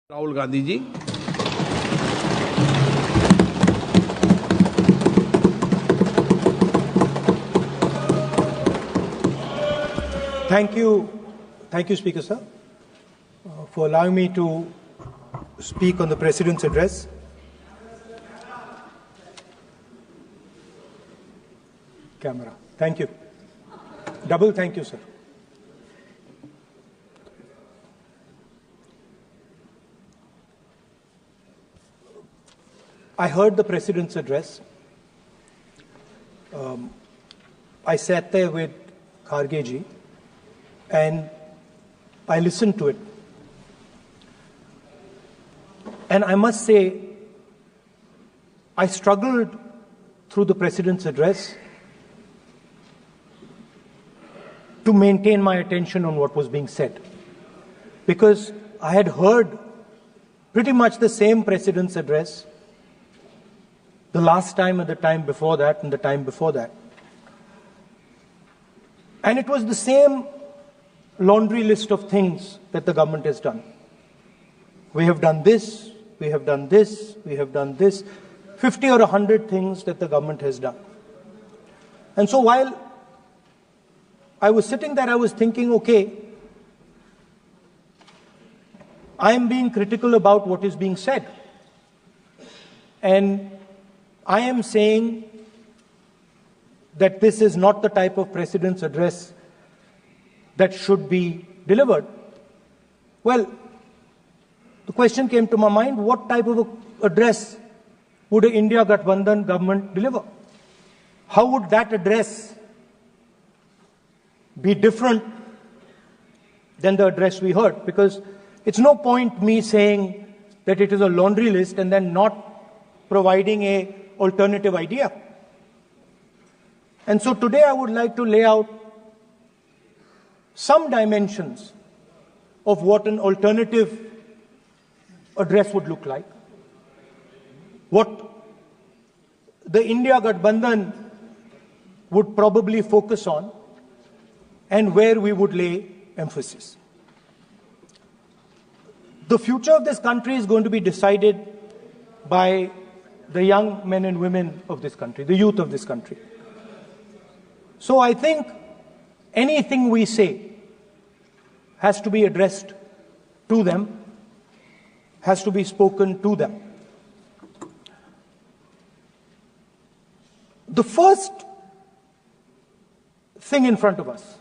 Rahul Gandhi ji. Thank you, Speaker Sir, for allowing me to speak on the President's address. Camera. Thank you. Double thank you, sir. I heard the President's address. I sat there with Kharge ji and I listened to it. And I must say, I struggled through the President's address to maintain my attention on what was being said. Because I had heard pretty much the same President's address the last time and the time before that and the time before that. And it was the same laundry list of things that the government has done. We have done this, we have done this, we have done this, 50 or 100 things that the government has done. And so while I was sitting there, I was thinking, okay, I am being critical about what is being said. And I am saying that this is not the type of President's address that should be delivered. Well, the question came to my mind, what type of address would an India Gathbandhan government deliver? How would that address be different than the address we heard? Because it's no point me saying that it is a laundry list and then not providing a alternative idea. And so today I would like to lay out some dimensions of what an alternative address would look like, what the India Gathbandhan would probably focus on, and where we would lay emphasis. The future of this country is going to be decided by the young men and women of this country, the youth of this country. So I think anything we say has to be addressed to them, has to be spoken to them. The first thing in front of us,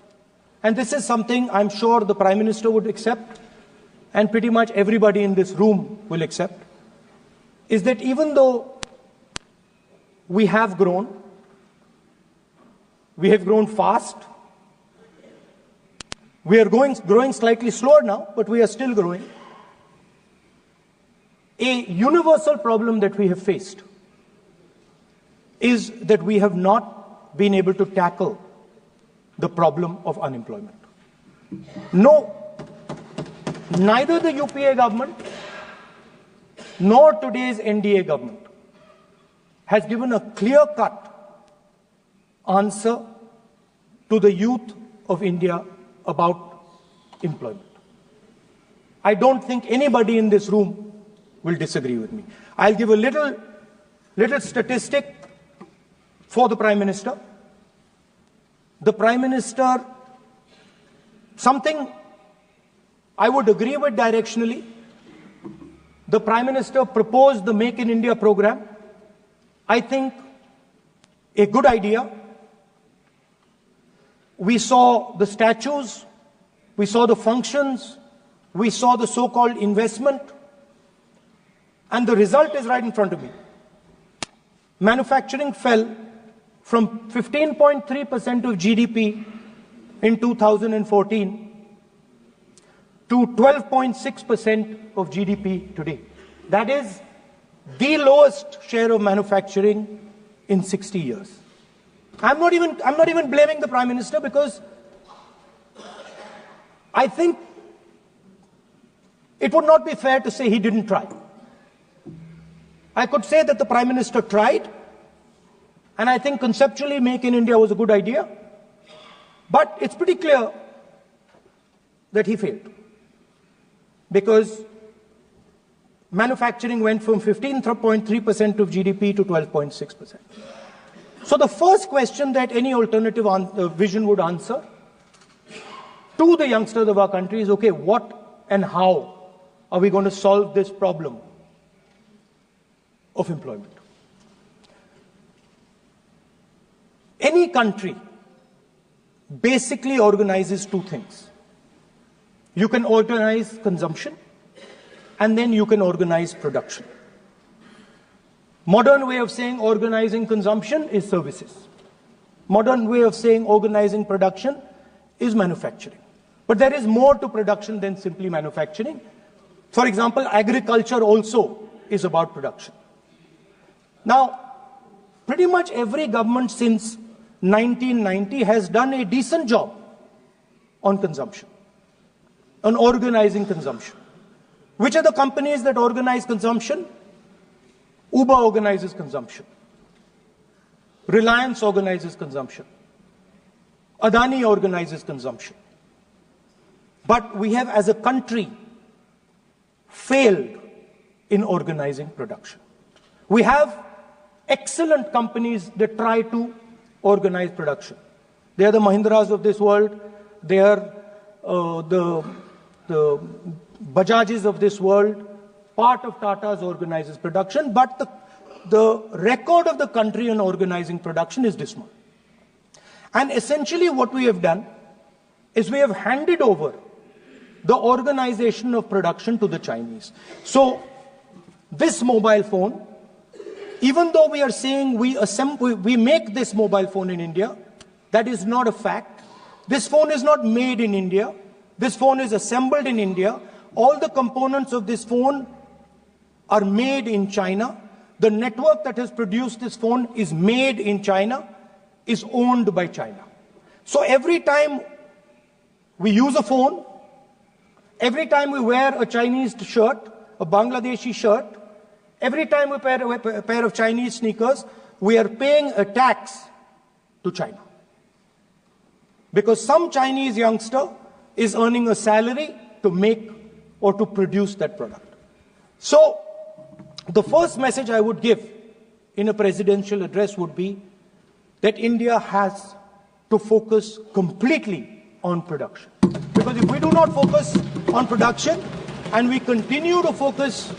and this is something I'm sure the Prime Minister would accept, and pretty much everybody in this room will accept, is that even though we have grown fast, we are growing slightly slower now, but we are still growing. A universal problem that we have faced is that we have not been able to tackle the problem of unemployment. No, neither the UPA government nor today's NDA government has given a clear-cut answer to the youth of India about employment. I don't think anybody in this room will disagree with me. I'll give a little statistic for the Prime Minister. The Prime Minister, something I would agree with directionally. The Prime Minister proposed the Make in India program. I think a good idea. We saw the statues, we saw the functions, we saw the so-called investment, and the result is right in front of me. Manufacturing fell from 15.3% of GDP in 2014 to 12.6% of GDP today. That is the lowest share of manufacturing in 60 years. I'm not even blaming the Prime Minister, because I think it would not be fair to say he didn't try. I could say that the Prime Minister tried, and I think conceptually Make in India was a good idea, but it's pretty clear that he failed. Because manufacturing went from 15.3% of GDP to 12.6%. So the first question that any alternative vision would answer to the youngsters of our country is, okay, what and how are we going to solve this problem of employment? Any country basically organizes two things. You can organize consumption, and then you can organize production. Modern way of saying organizing consumption is services. Modern way of saying organizing production is manufacturing. But there is more to production than simply manufacturing. For example, agriculture also is about production. Now, pretty much every government since 1990 has done a decent job on consumption, on organizing consumption. Which are the companies that organize consumption? Uber organizes consumption. Reliance organizes consumption. Adani organizes consumption. But we have, as a country, failed in organizing production. We have excellent companies that try to organize production. They are the Mahindras of this world. They are the Bajajs of this world. Part of Tata's organizes production, but the record of the country on organizing production is dismal. And essentially what we have done is we have handed over the organization of production to the Chinese. So this mobile phone, even though we are saying we make this mobile phone in India, that is not a fact. This phone is not made in India. This phone is assembled in India. All the components of this phone are made in China. The network that has produced this phone is made in China, is owned by China. So every time we use a phone, every time we wear a Chinese shirt, a Bangladeshi shirt, every time we wear a pair of Chinese sneakers, we are paying a tax to China. Because some Chinese youngster is earning a salary to make or to produce that product. So the first message I would give in a presidential address would be that India has to focus completely on production. Because if we do not focus on production and we continue to focus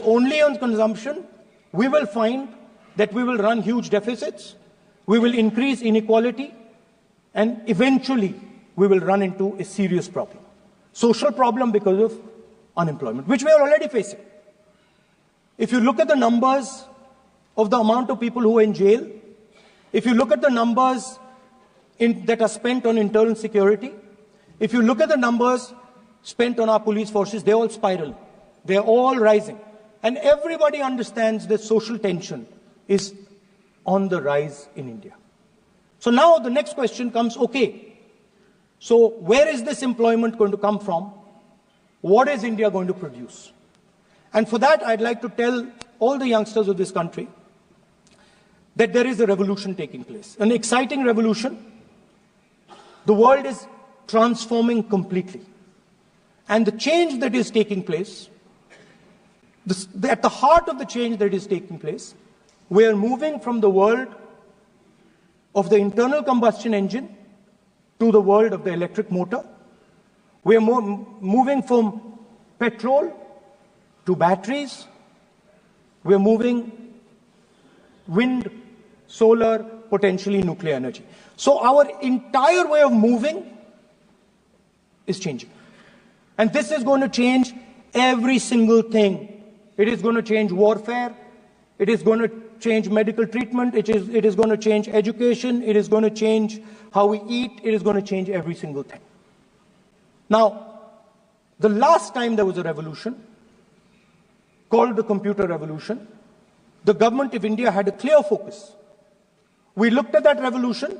only on consumption, we will find that we will run huge deficits, we will increase inequality, and eventually we will run into a serious problem. Social problem because of unemployment, which we are already facing. If you look at the numbers of the amount of people who are in jail, if you look at the numbers that are spent on internal security, if you look at the numbers spent on our police forces, they're all spiraling. They're all rising. And everybody understands that social tension is on the rise in India. So now the next question comes, okay, so where is this employment going to come from? What is India going to produce? And for that, I'd like to tell all the youngsters of this country that there is a revolution taking place, an exciting revolution. The world is transforming completely. And the change that is taking place, at the heart of the change that is taking place, we are moving from the world of the internal combustion engine to the world of the electric motor. We are moving from petrol to batteries. We are moving wind, solar, potentially nuclear energy. So our entire way of moving is changing. And this is going to change every single thing. It is going to change warfare. It is going to change medical treatment. It is going to change education. It is going to change how we eat. It is going to change every single thing. Now, the last time there was a revolution, called the computer revolution, the government of India had a clear focus. We looked at that revolution.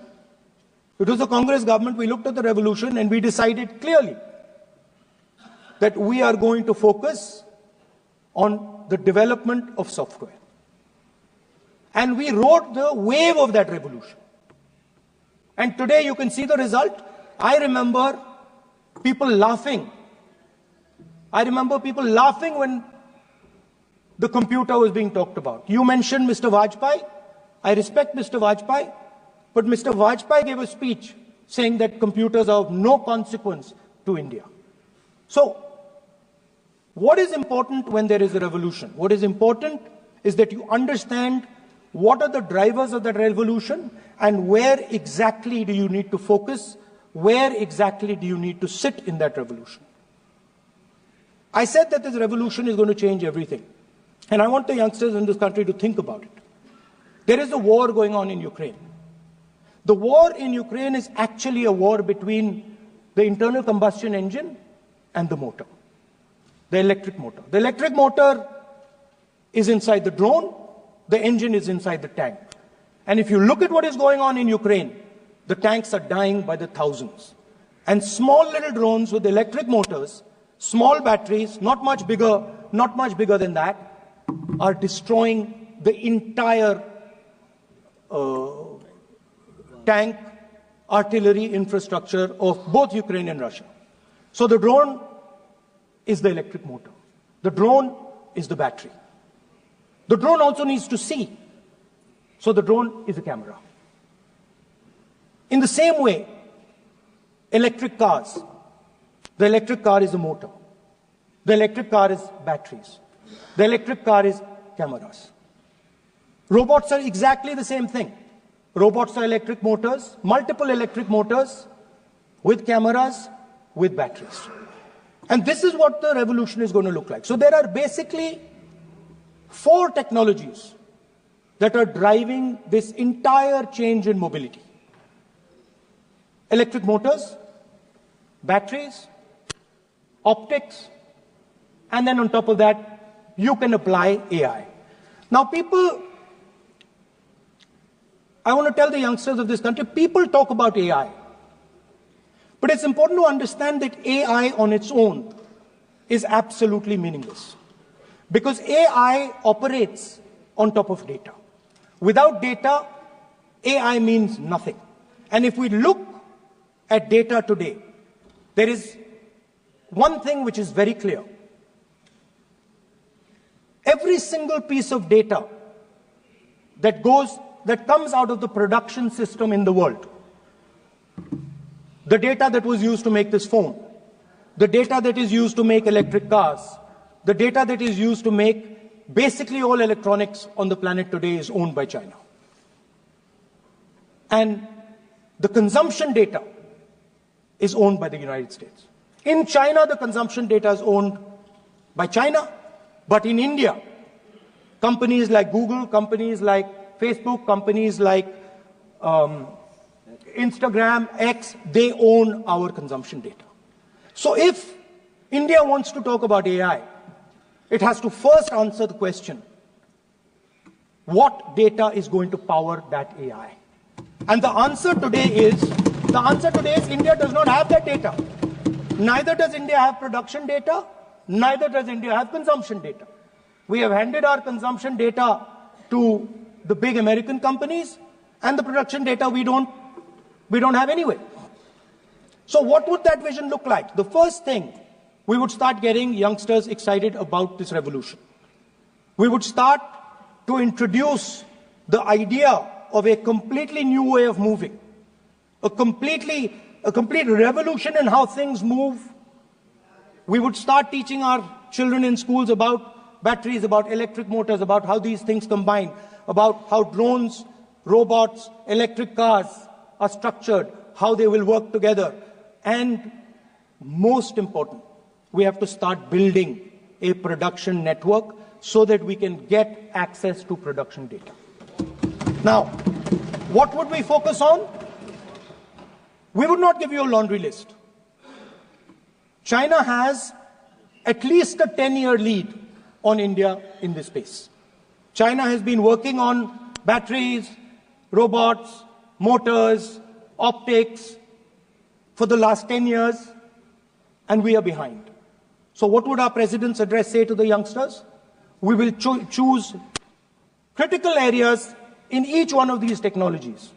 It was the Congress government. We looked at the revolution and we decided clearly that we are going to focus on the development of software. And we rode the wave of that revolution. And today you can see the result. I remember people laughing I remember people laughing when the computer was being talked about. You mentioned Mr. Vajpayee. I respect Mr. Vajpayee, but Mr. Vajpayee gave a speech saying that computers are of no consequence to India. So, what is important when there is a revolution? What is important is that you understand what are the drivers of that revolution and where exactly do you need to focus, where exactly do you need to sit in that revolution. I said that this revolution is going to change everything. And I want the youngsters in this country to think about it. There is a war going on in Ukraine. The war in Ukraine is actually a war between the internal combustion engine and the motor, the electric motor. The electric motor is inside the drone, the engine is inside the tank. And if you look at what is going on in Ukraine, the tanks are dying by the thousands. And small little drones with electric motors, small batteries, not much bigger than that, are destroying the entire tank artillery infrastructure of both Ukraine and Russia. So the drone is the electric motor. The drone is the battery. The drone also needs to see. So the drone is a camera. In the same way, electric cars. The electric car is a motor. The electric car is batteries. The electric car is cameras. Robots are exactly the same thing. Robots are electric motors, multiple electric motors with cameras, with batteries. And this is what the revolution is going to look like. So there are basically 4 technologies that are driving this entire change in mobility. Electric motors, batteries, optics, and then on top of that, you can apply AI. Now I want to tell the youngsters of this country, people talk about AI. But it's important to understand that AI on its own is absolutely meaningless. Because AI operates on top of data. Without data, AI means nothing. And if we look at data today, there is one thing which is very clear. Every single piece of data that comes out of the production system in the world, the data that was used to make this phone, the data that is used to make electric cars, the data that is used to make basically all electronics on the planet today is owned by China. And the consumption data is owned by the United States. In China, the consumption data is owned by China, but in India, companies like Google, companies like Facebook, companies like Instagram, X, they own our consumption data. So if India wants to talk about AI, it has to first answer the question, what data is going to power that AI? And the answer today is India does not have that data. Neither does India have production data, neither does India have consumption data. We have handed our consumption data to the big American companies, and the production data we don't have anyway. So what would that vision look like? The first thing, we would start getting youngsters excited about this revolution. We would start to introduce the idea of a completely new way of moving, a complete revolution in how things move. We would start teaching our children in schools about batteries, about electric motors, about how these things combine, about how drones, robots, electric cars are structured, how they will work together. And most important, we have to start building a production network so that we can get access to production data. Now, what would we focus on? We would not give you a laundry list. China has at least a 10-year lead on India in this space. China has been working on batteries, robots, motors, optics for the last 10 years, and we are behind. So what would our president's address say to the youngsters? We will choose critical areas in each one of these technologies,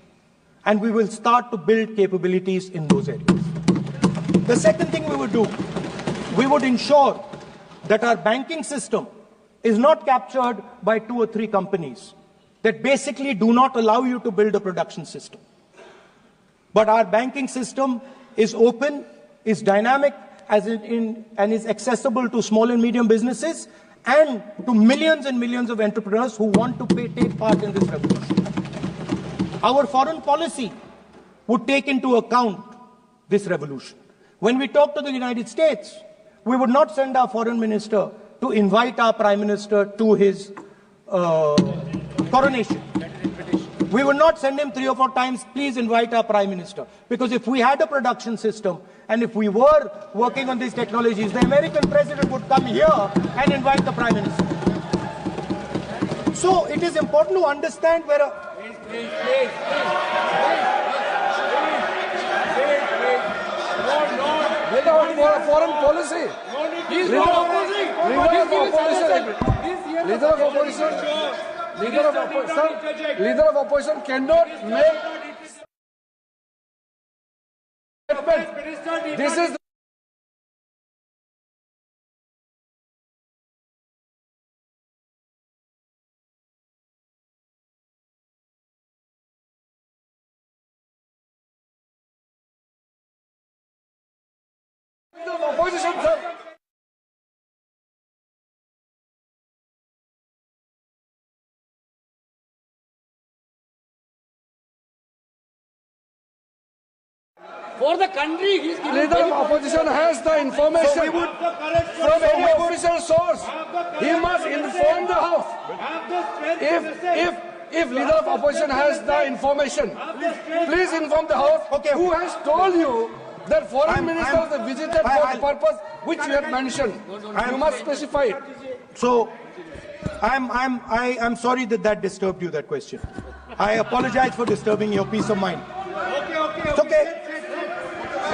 and we will start to build capabilities in those areas. The second thing we would do, we would ensure that our banking system is not captured by 2 or 3 companies that basically do not allow you to build a production system. But our banking system is open, is dynamic, and is accessible to small and medium businesses and to millions and millions of entrepreneurs who want to take part in this revolution. Our foreign policy would take into account this revolution. When we talk to the United States, we would not send our foreign minister to invite our prime minister to his coronation. We would not send him 3 or 4 times, please invite our prime minister. Because if we had a production system and if we were working on these technologies, the American president would come here and invite the prime minister. So it is important to understand where foreign policy. Leader of opposition cannot make. This is. Leader of opposition, sir. For the country, he's giving. Leader of opposition has the information from any official source. He must inform the House. If leader of opposition has the information, please inform the House. Okay. Who has told you that foreign ministers visited for the purpose which you have mentioned? You must specify it. So, I'm sorry that disturbed you, that question. I apologize for disturbing your peace of mind. It's okay.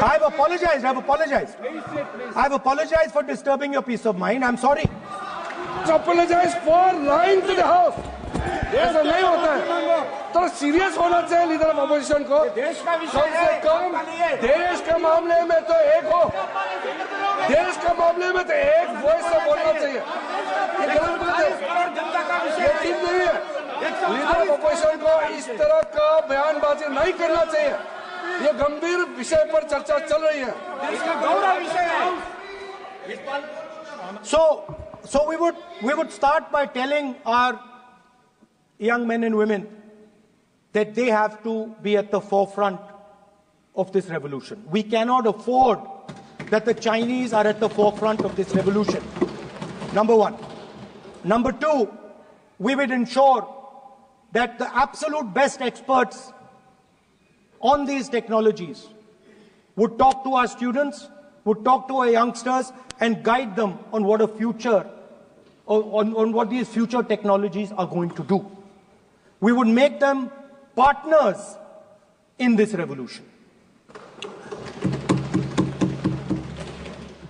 I've apologized. I've apologized for disturbing your peace of mind. I'm sorry. Apologize for lying to the House. ऐसा नहीं होता है. तो serious होना चाहिए leader of opposition को. कम से कम देश के मामले में तो एक हो. देश के मामले में तो एक वॉइस से बोलना चाहिए. ये गलत बात है. ये ठीक नहीं है. लीडर ऑफ अपोजिशन को इस तरह का बयानबाजी नहीं करना चाहिए. ये गंभीर विषय पर चर्चा चल रही है. So we would start by telling our young men and women that they have to be at the forefront of this revolution. We cannot afford that the Chinese are at the forefront of this revolution. Number one. Number two, we would ensure that the absolute best experts on these technologies would talk to our students, would talk to our youngsters and guide them on what a future, on what these future technologies are going to do. We would make them partners in this revolution.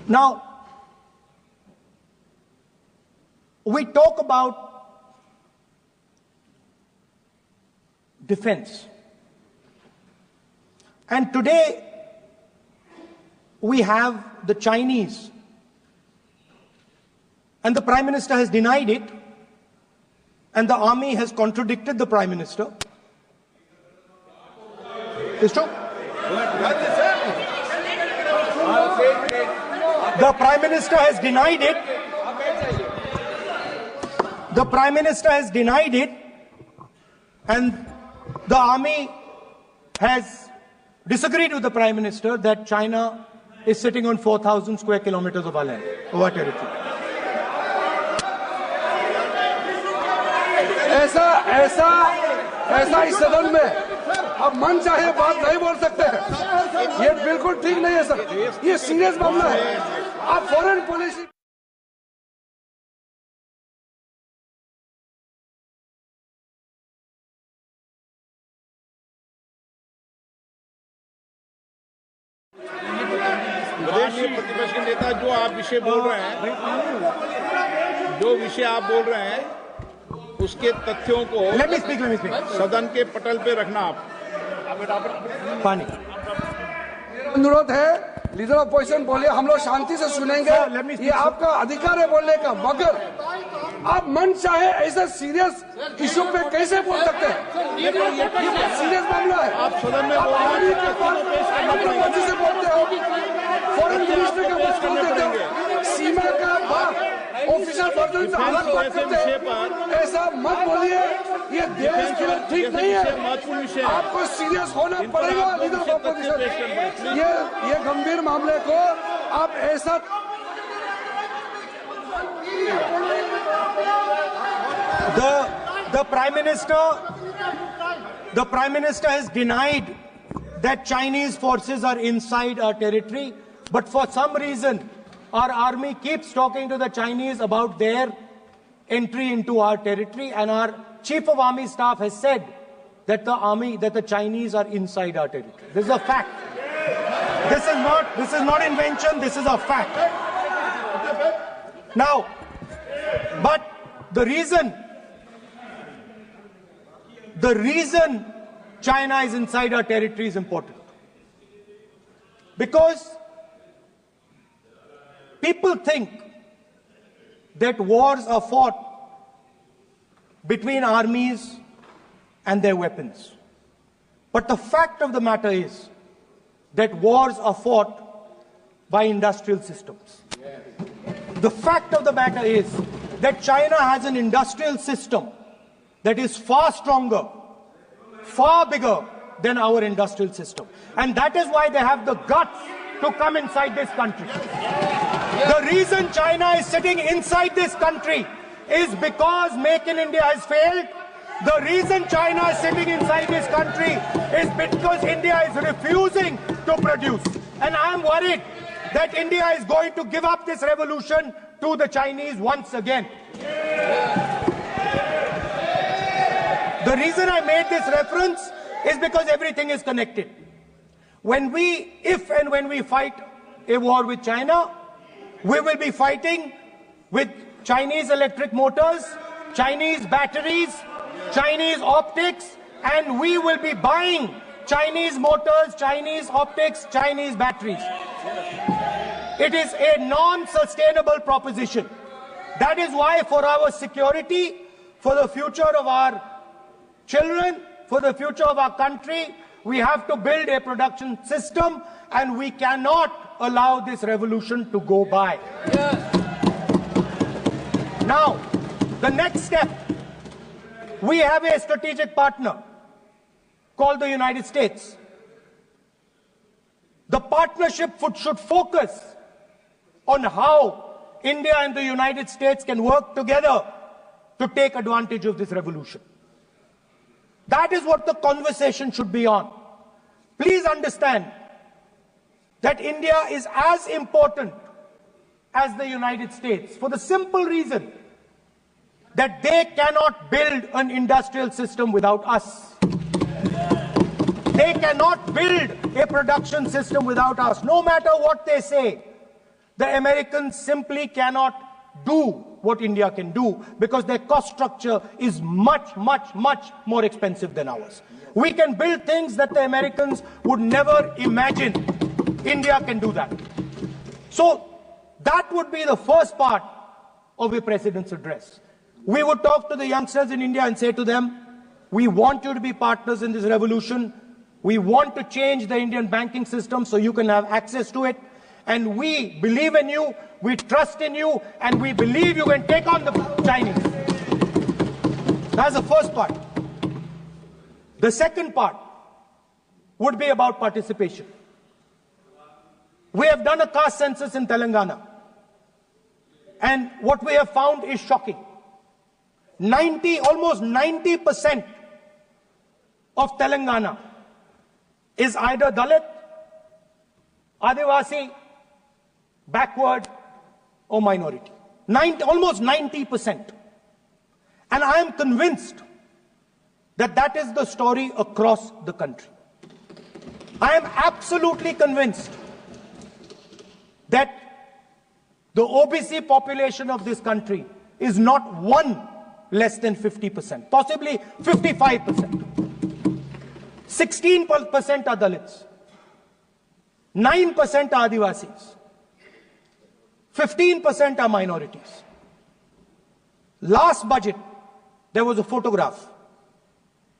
Now, we talk about defense. And today, we have the Chinese. And the Prime Minister has denied it. And the army has contradicted the Prime Minister. It's true. The Prime Minister has denied it. The Prime Minister has denied it. And the army has disagreed with the Prime Minister that China is sitting on 4,000 square kilometers of our land, of our territory. ऐसा इस सदन में अब मन चाहे बात नहीं बोल सकते हैं. ये बिल्कुल ठीक नहीं है सर. ये सीरियस मामला है. आप फॉरेन पॉलिसी प्रतिपक्ष के नेता जो आप विषय बोल रहे हैं, जो विषय आप बोल रहे हैं, उसके तथ्यों को Let me speak. सदन के पटल पे रखना. आप पानी. अनुरोध है लीडर ऑफ पोजिशन बोलिए, हम लोग शांति से सुनेंगे, ये आपका अधिकार है बोलने का, मगर आप मन चाहे ऐसे सीरियस इशू पे कैसे बोल सकते हैं? ये सीरियस मामला है। आप सदन में बोल रहे हैं, मर्जी से बोलते हो, फॉरेन मिनिस्टर का बात कर देते हो, सीमा का बात ऑफिशियल पर्सन से अलग बात करते हैं, ऐसा मत बोलिए, ये देश के लिए ठीक नहीं है। आपको सीरियस होना पड़ेगा लीडर ऑफ अपोजिशन। ये गंभीर मामले को आप ऐसा The Prime Minister has denied that Chinese forces are inside our territory, but for some reason our army keeps talking to the Chinese about their entry into our territory, and our Chief of Army Staff has said that the Chinese are inside our territory. This is a fact. This is not invention, this is a fact. Now, but the reason China is inside our territory is important. Because people think that wars are fought between armies and their weapons. But the fact of the matter is that wars are fought by industrial systems. The fact of the matter is that China has an industrial system that is far stronger, far bigger than our industrial system. And that is why they have the guts to come inside this country. The reason China is sitting inside this country is because Make in India has failed. The reason China is sitting inside this country is because India is refusing to produce. And I am worried that India is going to give up this revolution to the Chinese once again. The reason I made this reference is because everything is connected. If and when we fight a war with China, we will be fighting with Chinese electric motors, Chinese batteries, Chinese optics, and we will be buying Chinese motors, Chinese optics, Chinese batteries. It is a non-sustainable proposition. That is why for our security, for the future of our children, for the future of our country, we have to build a production system, and we cannot allow this revolution to go by. Yes. Now, the next step, we have a strategic partner called the United States. The partnership should focus on how India and the United States can work together to take advantage of this revolution. That is what the conversation should be on. Please understand that India is as important as the United States for the simple reason that they cannot build an industrial system without us. They cannot build a production system without us. No matter what they say, the Americans simply cannot do what India can do because their cost structure is much, much, much more expensive than ours. We can build things that the Americans would never imagine. India can do that. So that would be the first part of a president's address. We would talk to the youngsters in India and say to them, we want you to be partners in this revolution. We want to change the Indian banking system so you can have access to it. And we believe in you, we trust in you, and we believe you can take on the Chinese. That's the first part. The second part would be about participation. We have done a caste census in Telangana. And what we have found is shocking. Almost 90% of Telangana is either Dalit, Adivasi, backward, or minority. Almost 90%. And I am convinced that that is the story across the country. I am absolutely convinced that the OBC population of this country is not one less than 50%, possibly 55%. 16% are Dalits. 9% are Adivasis. 15% are minorities. Last budget, there was a photograph.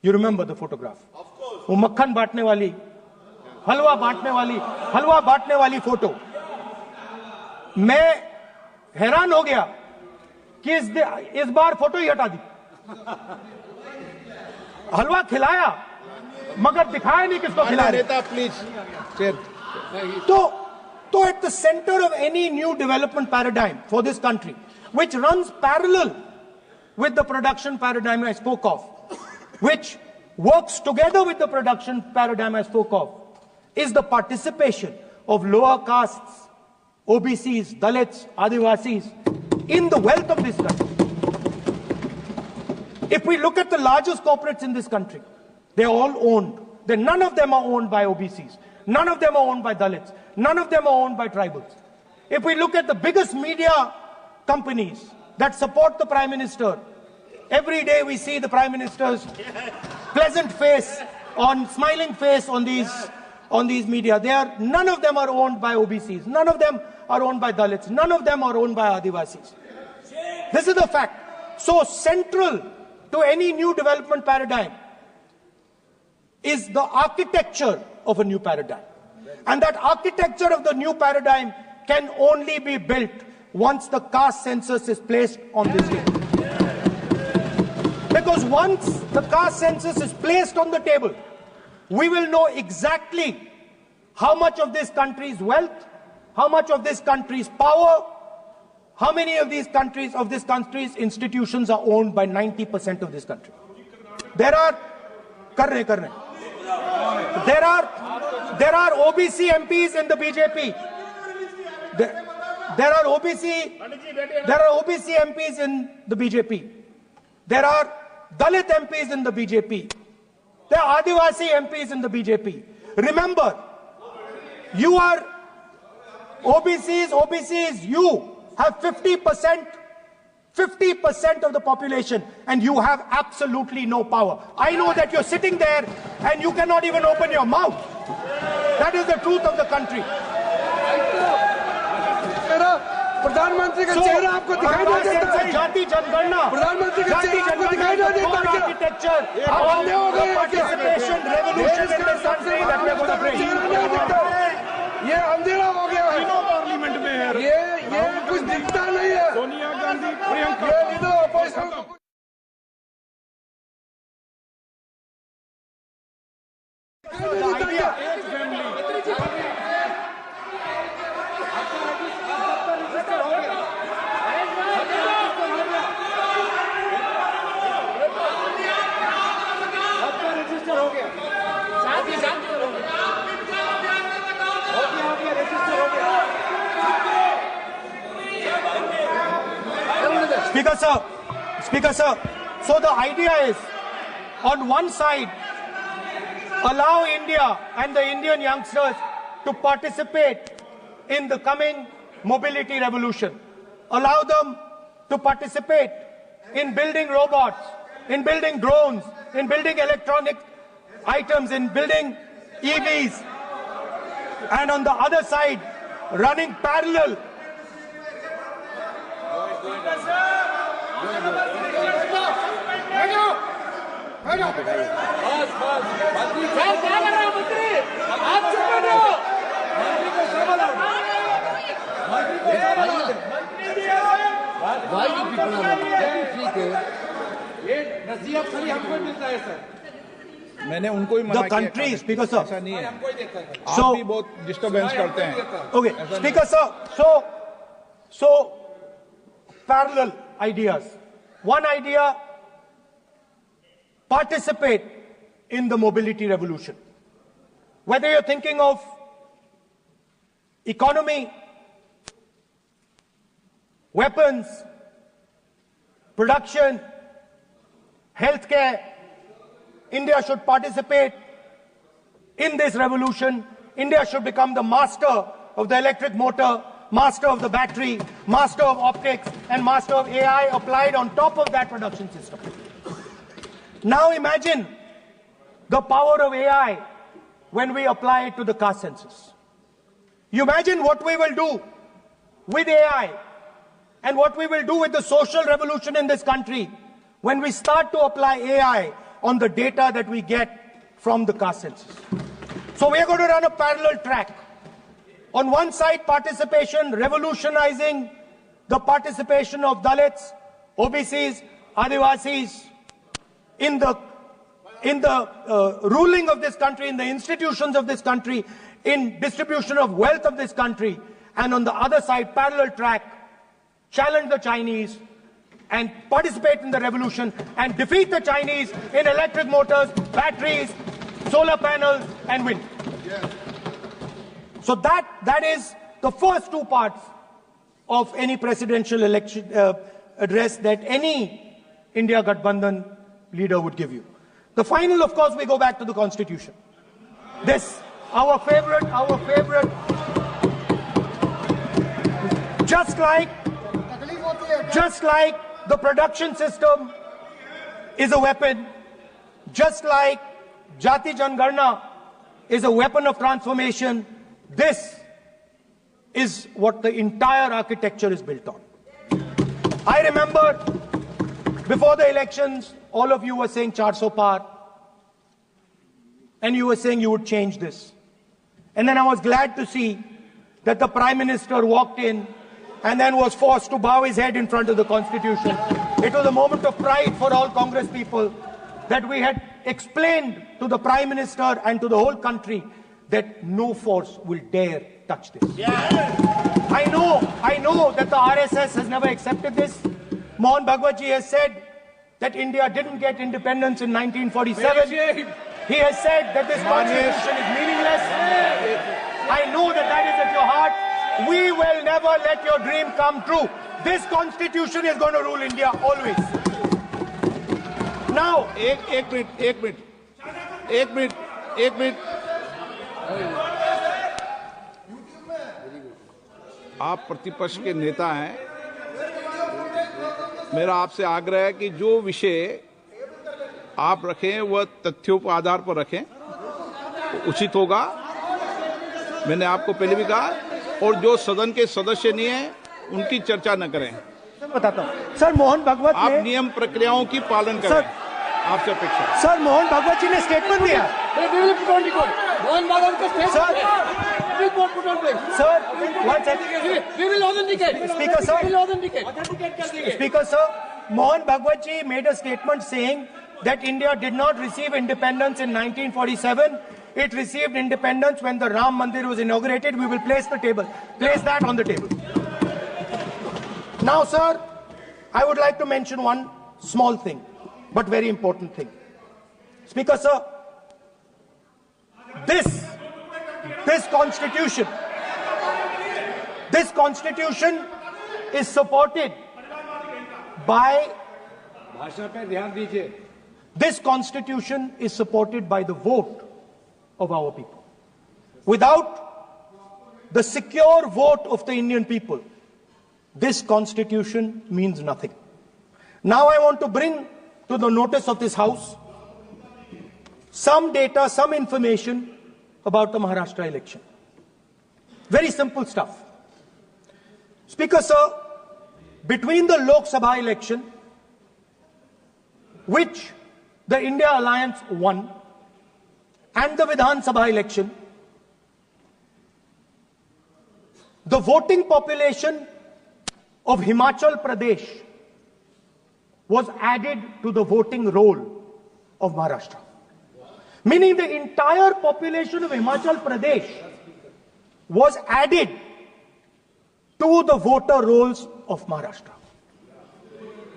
You remember the photograph? Of course. वो मक्खन बांटने वाली, हलवा बांटने वाली photo. मैं हैरान हो गया कि इस बार फोटो ही हटा दी. हलवा खिलाया मगर दिखाया नहीं किसको खिला रहे. Please. So at the center of any new development paradigm for this country, which runs parallel with the production paradigm I spoke of, which works together with the production paradigm I spoke of, is the participation of lower castes, OBCs, Dalits, Adivasis in the wealth of this country. If we look at the largest corporates in this country, they're all owned. None of them are owned by OBCs. None of them are owned by Dalits. None of them are owned by tribals. If we look at the biggest media companies that support the Prime Minister, every day we see the Prime Minister's pleasant face, smiling face on these media. None of them are owned by OBCs. None of them are owned by Dalits. None of them are owned by Adivasis. This is the fact. So central to any new development paradigm is the architecture of a new paradigm. And that architecture of the new paradigm can only be built once the caste census is placed on this table. Because once the caste census is placed on the table, we will know exactly how much of this country's wealth, how much of this country's power, how many of this country's institutions are owned by 90% of this country. There are OBC MPs in the BJP. There are OBC MPs in the BJP. There are Dalit MPs in the BJP. There are Adivasi MPs in the BJP. Remember, you are OBCs, you have 50% of the population and you have absolutely no power. I know that you're sitting there and you cannot even open your mouth. That is the truth of the country. प्रधानमंत्री का चेहरा आपको दिखाई नहीं देता है. जाति जनगणना, प्रधानमंत्री का चेहरा आपको दिखाई नहीं देता है. Architecture, participation, revolution in this country that we are going to bring. ये अंधेरा हो गया है. पार्लियामेंट में है. ये कुछ दिखता नहीं है. सोनिया गांधी, प्रियंका, ये लीडर ऑपोजिशन को Speaker sir, so the idea is, on one side, allow India and the Indian youngsters to participate in the coming mobility revolution. Allow them to participate in building robots, in building drones, in building electronic items, in building EVs. And on the other side, running parallel मैंने उनको ही मना the country, Speaker sir. ऐसा नहीं है. आप भी बहुत disturbance करते हैं. Okay, Speaker sir. So parallel ideas. One idea, participate in the mobility revolution. Whether you're thinking of economy, weapons, production, healthcare, India should participate in this revolution. India should become the master of the electric motor, master of the battery, master of optics, and master of AI applied on top of that production system. Now imagine the power of AI when we apply it to the caste census. You imagine what we will do with AI and what we will do with the social revolution in this country when we start to apply AI on the data that we get from the caste census. So we are going to run a parallel track. On one side, participation, revolutionizing the participation of Dalits, OBCs, Adivasis in the ruling of this country, in the institutions of this country, in distribution of wealth of this country. And on the other side, parallel track, challenge the Chinese and participate in the revolution and defeat the Chinese in electric motors, batteries, solar panels and wind. Yes. So that is the first two parts of any presidential election address that any India Gathbandhan leader would give you. The final, of course, we go back to the Constitution. This, our favorite, just like the production system is a weapon, just like Jati Jangarna is a weapon of transformation, this is what the entire architecture is built on. I remember before the elections, all of you were saying 400 par, and you were saying you would change this. And then I was glad to see that the Prime Minister walked in and then was forced to bow his head in front of the Constitution. It was a moment of pride for all Congress people that we had explained to the Prime Minister and to the whole country that no force will dare touch this. Yeah. I know that the RSS has never accepted this. Mohan Bhagwatji has said that India didn't get independence in 1947. He has said that this constitution is meaningless. I know that that is at your heart. We will never let your dream come true. This constitution is going to rule India always. Now, एक minute आप प्रतिपक्ष के नेता हैं, मेरा आपसे आग्रह है कि जो विषय आप रखें वह तथ्यों पर आधार पर रखें, उचित होगा। मैंने आपको पहले भी कहा, और जो सदन के सदस्य नहीं हैं उनकी चर्चा न करें। बताता हूं सर, मोहन भागवत आप नियम प्रक्रियाओं की पालन करें, आपसे अपेक्षा। सर, मोहन भागवत जी ने स्टेटमेंट दिया। मोहन भागवत का statement Sir, one second. We will authenticate. Speaker, sir. We will authenticate. Speaker, sir, Mohan Bhagwat ji made a statement saying that India did not receive independence in 1947. It received independence when the Ram Mandir was inaugurated. We will place that on the table. Now, sir, I would like to mention one small thing, but very important thing. Speaker, sir, this constitution is supported by the vote of our people. Without the secure vote of the Indian people, this constitution means nothing. Now I want to bring to the notice of this House some data, some information about the Maharashtra election. Very simple stuff. Speaker, sir, between the Lok Sabha election, which the India Alliance won, and the Vidhan Sabha election, the voting population of Himachal Pradesh was added to the voting roll of Maharashtra. Meaning the entire population of Himachal Pradesh was added to the voter rolls of Maharashtra.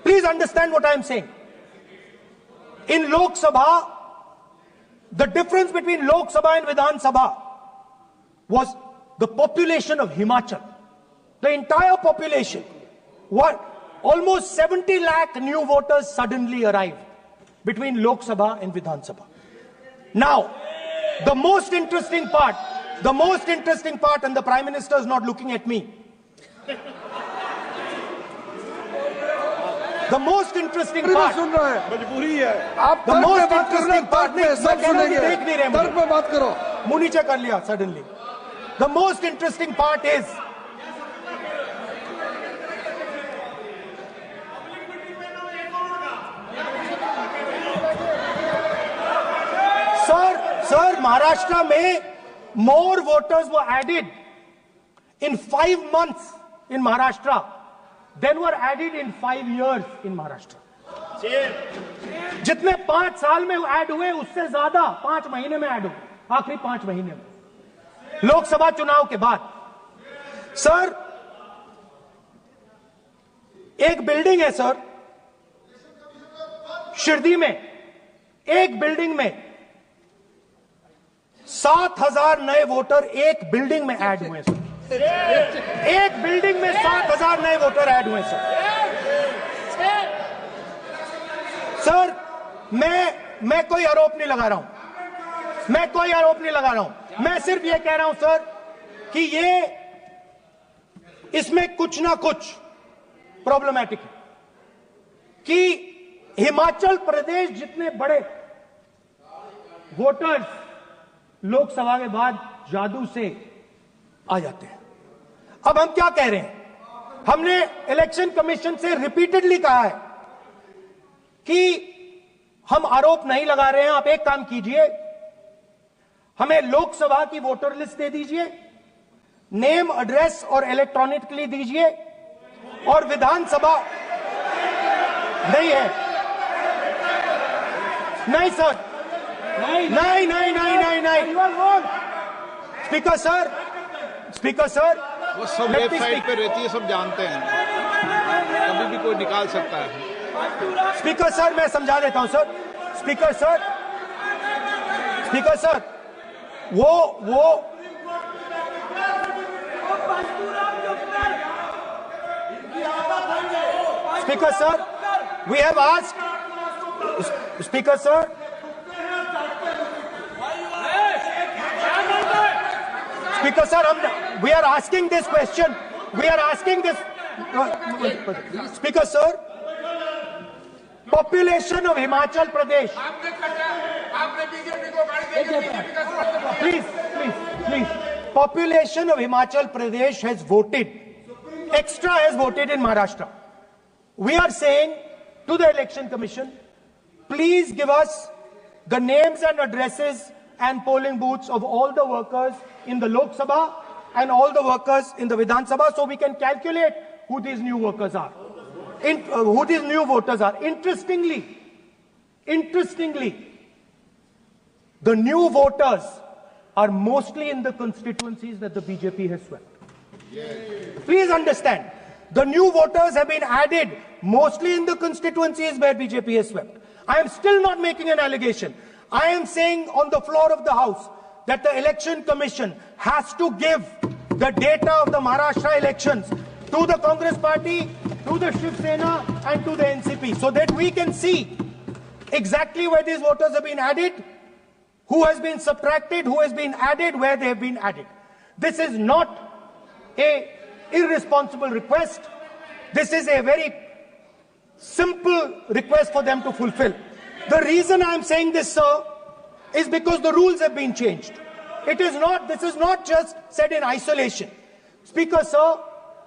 Please understand what I am saying. In Lok Sabha, the difference between Lok Sabha and Vidhan Sabha was the population of Himachal. The entire population. Almost 70 lakh new voters suddenly arrived between Lok Sabha and Vidhan Sabha. Now, the most interesting part, and the Prime Minister is not looking at me. The most interesting part, The most interesting part is, Sir, Maharashtra mein more voters were added in 5 months in Maharashtra than were added in 5 years in Maharashtra. जितने 5 साल में add हुए उससे ज्यादा 5 महीने में add हुए, आखिरी 5 महीने में लोकसभा चुनाव के बाद। सर, एक बिल्डिंग है सर शिरडी में, एक बिल्डिंग में 7,000 नए वोटर एक बिल्डिंग में ऐड हुए सर। एक बिल्डिंग में 7,000 नए वोटर ऐड हुए सर। सर, मैं कोई आरोप नहीं लगा रहा हूं, मैं कोई आरोप नहीं लगा रहा हूं, मैं सिर्फ ये कह रहा हूं सर कि ये इसमें कुछ ना कुछ प्रॉब्लमैटिक है कि हिमाचल प्रदेश जितने बड़े वोटर्स लोकसभा के बाद जादू से आ जाते हैं। अब हम क्या कह रहे हैं, हमने इलेक्शन कमीशन से रिपीटेडली कहा है कि हम आरोप नहीं लगा रहे हैं, आप एक काम कीजिए, हमें लोकसभा की वोटर लिस्ट दे दीजिए, नेम एड्रेस और इलेक्ट्रॉनिकली दीजिए, और विधानसभा नहीं है। नहीं सर, नहीं। स्पीकर सर, वो सब वेबसाइट पे रहती है, सब जानते हैं, कभी भी कोई निकाल सकता है। स्पीकर सर, मैं समझा देता हूं सर। स्पीकर सर, वो speaker sir, we have asked, Speaker sir, Speaker sir, we are asking this question. We are asking this. Speaker sir, population of Himachal Pradesh. Please. Population of Himachal Pradesh has voted. Extra has voted in Maharashtra. We are saying to the Election Commission, please give us the names and addresses and polling booths of all the workers in the Lok Sabha and all the workers in the Vidhan Sabha, so we can calculate who these new workers are, who these new voters are. Interestingly, the new voters are mostly in the constituencies that the BJP has swept. Please understand, the new voters have been added mostly in the constituencies where BJP has swept. I am still not making an allegation. I am saying on the floor of the House that the Election Commission has to give the data of the Maharashtra elections to the Congress Party, to the Shiv Sena and to the NCP, so that we can see exactly where these voters have been added, who has been subtracted, who has been added, where they have been added. This is not an irresponsible request. This is a very simple request for them to fulfill. The reason I am saying this, sir, is because the rules have been changed. This is not just said in isolation. Speaker, sir,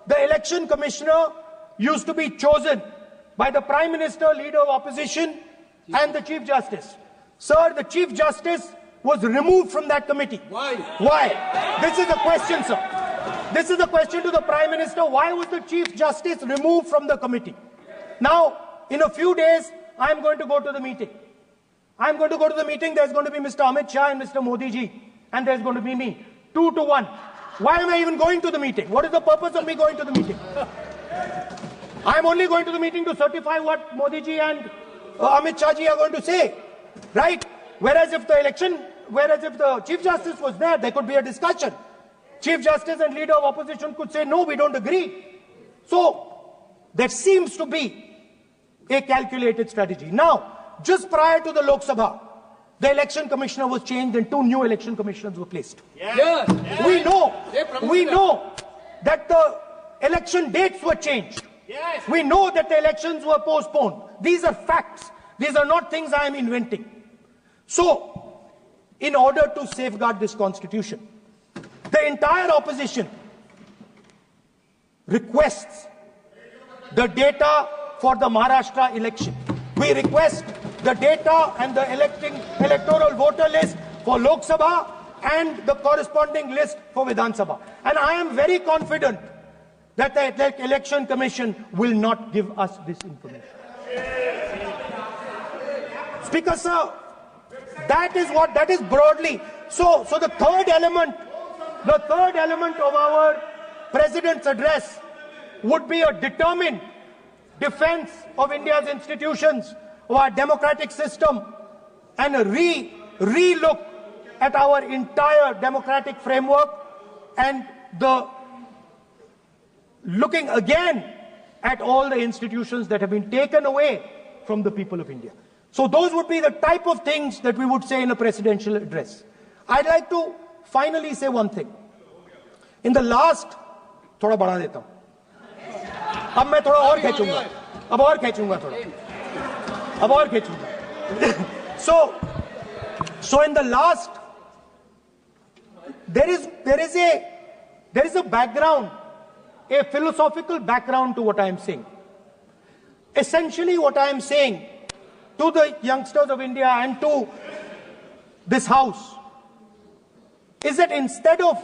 the election commissioner used to be chosen by the Prime Minister, Leader of Opposition, and the Chief Justice. Sir, the Chief Justice was removed from that committee. Why? This is the question, sir. This is the question to the Prime Minister. Why was the Chief Justice removed from the committee? Now, in a few days, I am going to go to the meeting. There's going to be Mr. Amit Shah and Mr. Modi ji, and there's going to be me. 2 to 1. Why am I even going to the meeting? What is the purpose of me going to the meeting? I'm only going to the meeting to certify what Modi ji and Amit Shah ji are going to say, right? Whereas if the Chief Justice was there, there could be a discussion. Chief Justice and Leader of Opposition could say, no, we don't agree. So, there seems to be a calculated strategy. Now, just prior to the Lok Sabha, the election commissioner was changed and 2 new election commissioners were placed. Yes. We know that the election dates were changed. Yes. We know that the elections were postponed. These are facts. These are not things I am inventing. So, in order to safeguard this constitution, The entire opposition requests the data for the Maharashtra election. We request the data and the electoral voter list for Lok Sabha and the corresponding list for Vidhan Sabha. And I am very confident that the Election Commission will not give us this information. Speaker sir, that is broadly. So the third element of our President's address would be a determined defense of India's institutions, of our democratic system, and a re-look at our entire democratic framework, and the looking again at all the institutions that have been taken away from the people of India. So those would be the type of things that we would say in a presidential address. I'd like to finally say one thing. In the last, थोड़ा बढ़ा देता हूँ. अब मैं थोड़ा और खींचूंगा. अब और खींचूंगा थोड़ा. अब और खींचूंगा. So in the last, there is a background, a philosophical background to what I am saying. Essentially, what I am saying to the youngsters of India and to this house is that instead of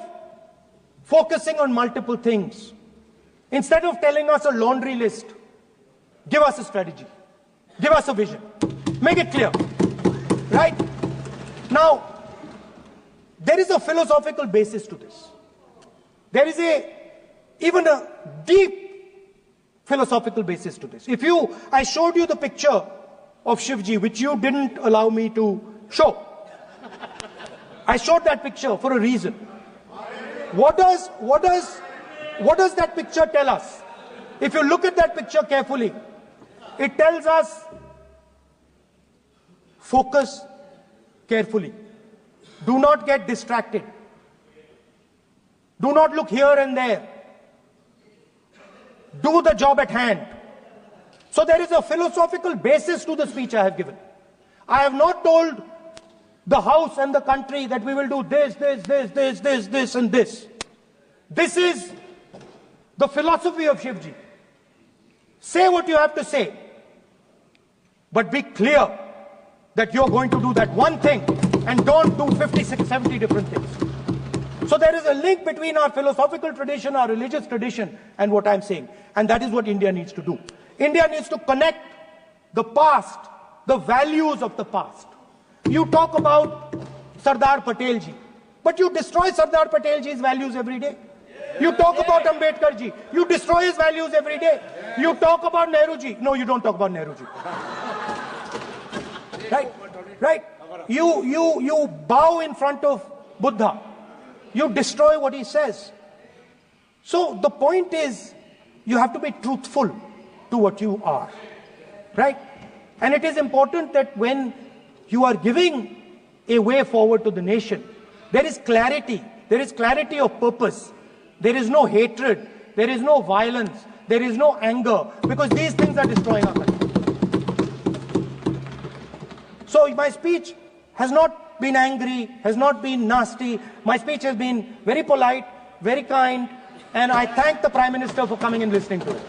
focusing on multiple things, instead of telling us a laundry list, give us a strategy, give us a vision, make it clear, right? Now, there is a philosophical basis to this. There is even a deep philosophical basis to this. I showed you the picture of Shivji, which you didn't allow me to show. I showed that picture for a reason. What does that picture tell us? If you look at that picture carefully, it tells us focus carefully. Do not get distracted. Do not look here and there. Do the job at hand. So there is a philosophical basis to the speech I have given. I have not told the House and the country that we will do this, and this. This is the philosophy of Shivji. Say what you have to say, but be clear that you're going to do that one thing and don't do 56, 70 different things. So there is a link between our philosophical tradition, our religious tradition, and what I'm saying. And that is what India needs to do. India needs to connect the past, the values of the past. You talk about Sardar Patelji, but you destroy Sardar Patelji's values every day. You talk about Ambedkarji, you destroy his values every day. You talk about Nehruji. No, you don't talk about Nehruji. Right? You bow in front of Buddha. You destroy what he says. So the point is, you have to be truthful to what you are. Right? And it is important that when you are giving a way forward to the nation, there is clarity. There is clarity of purpose. There is no hatred. There is no violence. There is no anger. Because these things are destroying our country. So my speech has not been angry, has not been nasty. My speech has been very polite, very kind. And I thank the Prime Minister for coming and listening to it.